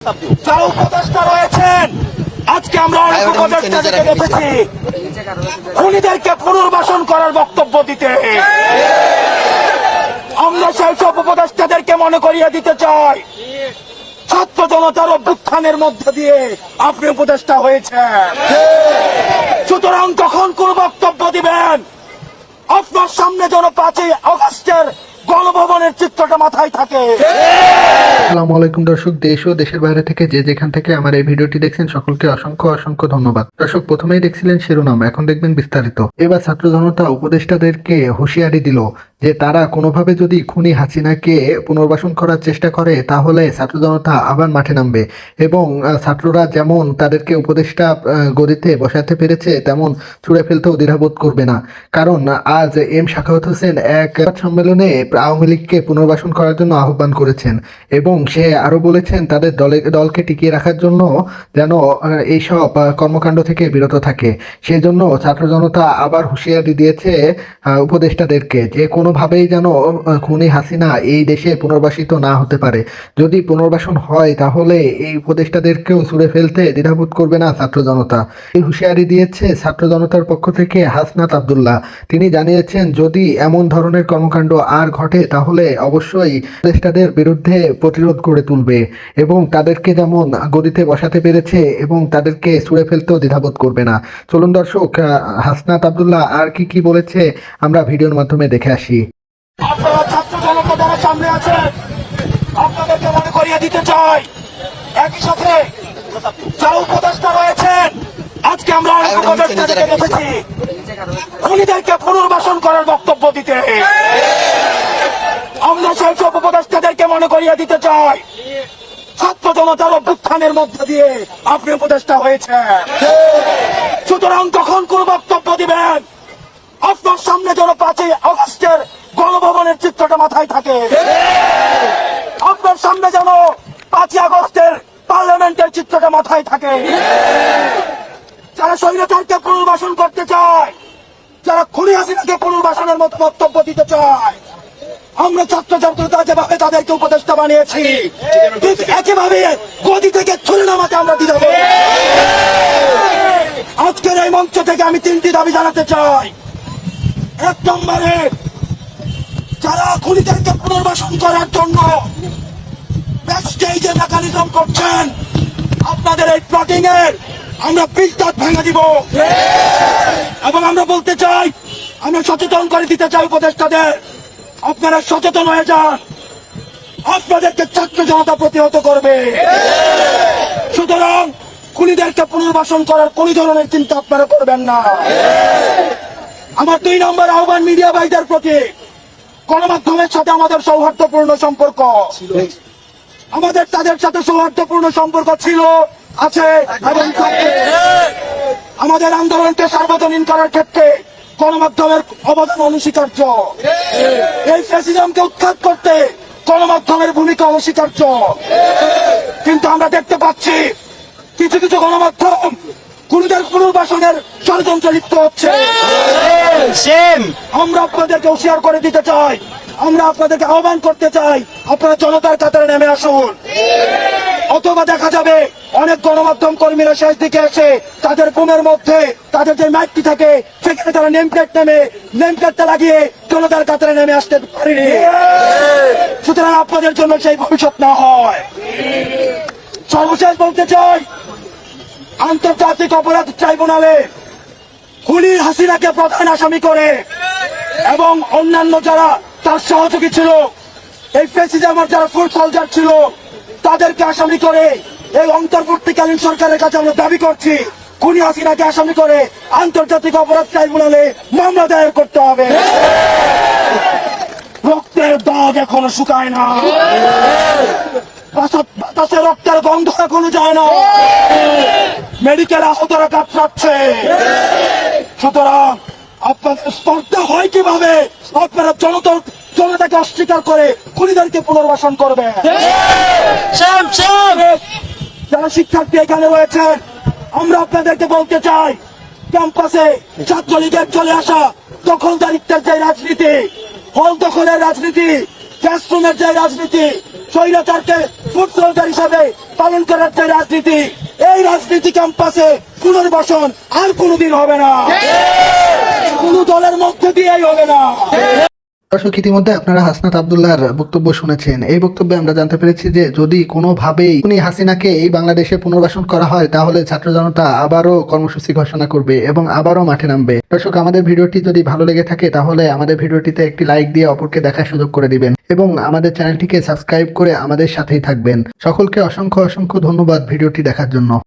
যারা উপদেষ্টা রয়েছেন, আজকে আমরা অনেক উপদেষ্টাদেরকে দেখেছি খুনিদেরকে পুনর্বাসন করার বক্তব্য দিতে। আমরা সেই সব উপদেষ্টাদেরকে মনে করিয়ে দিতে চাই, ছাত্র জনতার অভ্যুত্থানের মধ্য দিয়ে আপনি উপদেষ্টা হয়েছেন। সুতরাং তখন কোন বক্তব্য দিবেন, আপনার সামনে যেন 5ই আগস্টের গণভবনের চিত্রটা মাথায় থাকে। আসসালামু আলাইকুম দর্শক, দেশ ও দেশের বাইরে থেকে যে যেখান থেকে আমার এই ভিডিওটি দেখছেন সকলকে অসংখ্য অসংখ্য ধন্যবাদ। দর্শক, প্রথমেই দেখছিলেন শিরোনাম, এখন দেখবেন বিস্তারিত। এবার ছাত্র জনতা উপদেষ্টাদেরকে হুঁশিয়ারি দিল যে তারা কোনোভাবে যদি খুনি হাসিনাকে পুনর্বাসন করার চেষ্টা করে তাহলে ছাত্র জনতা আবার মাঠে নামবে এবং ছাত্ররা যেমন তাদেরকে উপদেষ্টা গদিতে বসাতে পেরেছে তেমন ছুঁড়ে ফেলতেও দ্বিধাবোধ করবে না। কারণ আজ এম শাখাওয়াত হোসেন এক সম্মেলনে আওয়ামী লীগকে পুনর্বাসন করার জন্য আহ্বান করেছেন এবং সে আরো বলেছেন তাদের দলকে টিকিয়ে রাখার জন্য যেন এইসব কর্মকাণ্ড থেকে বিরত থাকে। সেজন্য ছাত্র জনতা আবার হুঁশিয়ারি দিয়েছে উপদেষ্টাদেরকে যে কোনোভাবেই যেন খুনি হাসিনা এই দেশে পুনর্বাসিত না হতে পারে। যদি পুনর্বাসন হয় তাহলে এই উপদেষ্টাদেরকেও ছুঁড়ে ফেলতে দ্বিধাবোধ করবে না ছাত্র জনতা। এই হুঁশিয়ারি দিয়েছে ছাত্র জনতার পক্ষ থেকে হাসনাত আব্দুল্লাহ। তিনি জানিয়েছেন যদি এমন ধরনের কর্মকাণ্ড আর ঘটে তাহলে অবশ্যই উপদেষ্টাদের বিরুদ্ধে প্রতিরোধ করে তুলবে এবং তাদেরকে যেমন গদিতে বসাতে পেরেছে এবং তাদেরকে ছুঁড়ে ফেলতেও দ্বিধাবোধ করবে না। চলুন দর্শক, হাসনাত আব্দুল্লাহ আর কি বলেছে আমরা ভিডিওর মাধ্যমে দেখে আসি। আপনারা ছাত্র জনতা যারা সামনে আছেন, আপনাদেরকে মনে করিয়ে দিতে চাই, একই সাথে যারা উপদেষ্টা রয়েছেন, আজকে আমরা অনেক উপদেষ্টাদেরকে দেখেছি খুনিদেরকে পুনর্বাসন করার বক্তব্য দিতে। আমরা সেই সব উপদেষ্টাদেরকে মনে করিয়ে দিতে চাই, ছাত্র জনতার অভ্যুত্থানের মধ্য দিয়ে আপনি উপদেষ্টা হয়েছেন। সুতরাং তখন কোন বক্তব্য দিবেন, আপনার সামনে যেন 5ই আগস্টের গণভবনের চিত্রটা মাথায় থাকে। আপনার সামনে যেন 5ই আগস্টের পার্লামেন্টের চিত্রটা মাথায় থাকে। যারা স্বৈরাচারকে পুনর্বাসন করতে চায়, যারা খুনি হাসিনাকে পুনর্বাসনের মতো বক্তব্য দিতে চায়, আমরা ছাত্র জনতা যেভাবে তাদেরকে উপদেষ্টা বানিয়েছি একেভাবে গদি থেকে ছুড়ে নামাতে আমরা দ্বিধা করব। আজকের এই মঞ্চ থেকে আমি 3টি দাবি জানাতে চাই। 1 নম্বরে, যারা খুনিদেরকে পুনর্বাসন করার জন্য ব্যাকস্টেজে মেকানিজম করছেন, আপনাদের এই প্লটিং এর আমরা পিস্তাত ভেঙে দিব এবং আমরা বলতে চাই, আমরা সচেতন করে দিতে চাই উপদেষ্টাদের, আপনারা সচেতন হয়ে যান, আপনাদেরকে ছাত্র জনতা প্রতিহত করবে। সুতরাং খুনিদেরকে পুনর্বাসন করার কোন ধরনের চিন্তা আপনারা করবেন না। আমার 2 নম্বর আহ্বান মিডিয়া ভাইদের প্রতি, গণমাধ্যমের সাথে আমাদের সৌহার্দ্যপূর্ণ সম্পর্ক, আমাদের তাদের সাথে সৌহার্দ্যপূর্ণ সম্পর্ক ছিল, আছে এবং থাকবে। আমাদের আন্দোলনকে সার্বজনীন করার ক্ষেত্রে গণমাধ্যমের অবদান অনস্বীকার্য। এই ফ্যাসিজমকে উৎখাত করতে গণমাধ্যমের ভূমিকা অনস্বীকার্য। কিন্তু আমরা দেখতে পাচ্ছি কিছু কিছু গণমাধ্যম খুনিদের পুনর্বাসনের ষড়যন্ত্রে লিপ্ত হচ্ছে। আমরা আপনাদেরকে হুঁশিয়ার করে দিতে চাই, আমরা আপনাদেরকে আহ্বান করতে চাই, আপনারা জনতার কাতারে নেমে আসুন। অথবা দেখা যাবে অনেক গণমাধ্যম কর্মীরা শেষ দিকে এসে তাদের বুমের মধ্যে তাদের যে মাইকটি থাকে সেখানে তারা নেমপ্লেটটা লাগিয়ে জনতার কাতারে নেমে আসতে পারেনি। সুতরাং আপনাদের জন্য সেই ভবিষ্যৎ না হয়। সর্বশেষ বলতে চাই, আন্তর্জাতিক অপরাধ ট্রাইব্যুনালে খুনি হাসিনাকে প্রধান আসামি করে এবং অন্যান্য যারা তার সহযোগী ছিল, এই ফ্যাসিজমের যারা ফুড সোলজার ছিল, তাদেরকে আসামি করে এই অন্তর্বর্তীকালীন সরকারের কাছে আমরা দাবি করছি, খুনি হাসিনাকে আসামি করে আন্তর্জাতিক অপরাধ ট্রাইব্যুনালে মামলা দায়ের করতে হবে। রক্তের দাগ এখনো শুকায় না, বাতাসে রক্তের গন্ধ এখনো যায় না, মেডিকেল আহতরা কাতরাচ্ছে। সুতরাং আপনাদের স্পর্ধা হয় কিভাবে আপনারা জনতাকে অস্বীকার করে খুনিদেরকে পুনর্বাসন করবে? যারা শিক্ষার্থী এখানে রয়েছেন, আমরা আপনাদেরকে বলতে চাই, ক্যাম্পাসে ছাত্রলীগের চলে আসা দখলদারিত্বের যে রাজনীতি, হল দখলের রাজনীতি, ক্লাসরুমের যে রাজনীতি, স্বৈরাচারকে ফুট সোলজার হিসাবে পালন করার যে রাজনীতি, এই রাজনীতি ক্যাম্পাসে পুনর্বাসন আর কোনোদিন হবে না, কোন দলের মধ্যে দিয়েই হবে না। দর্শক, ইতিমধ্যে আপনারা হাসনাত আব্দুল্লাহর বক্তব্য শুনেছেন। এই বক্তব্যে আমরা জানতে পেরেছি যে যদি কোনোভাবেই উনি হাসিনাকে এই বাংলাদেশে পুনর্বাসন করা হয়, তাহলে ছাত্র জনতা আবারও কর্মসূচি ঘোষণা করবে এবং আবারও মাঠে নামবে। দর্শক, আমাদের ভিডিওটি যদি ভালো লেগে থাকে তাহলে আমাদের ভিডিওটিতে একটি লাইক দিয়ে অপরকে দেখার সুযোগ করে দিবেন এবং আমাদের চ্যানেলটিকে সাবস্ক্রাইব করে আমাদের সাথেই থাকবেন। সকলকে অসংখ্য অসংখ্য ধন্যবাদ ভিডিওটি দেখার জন্য।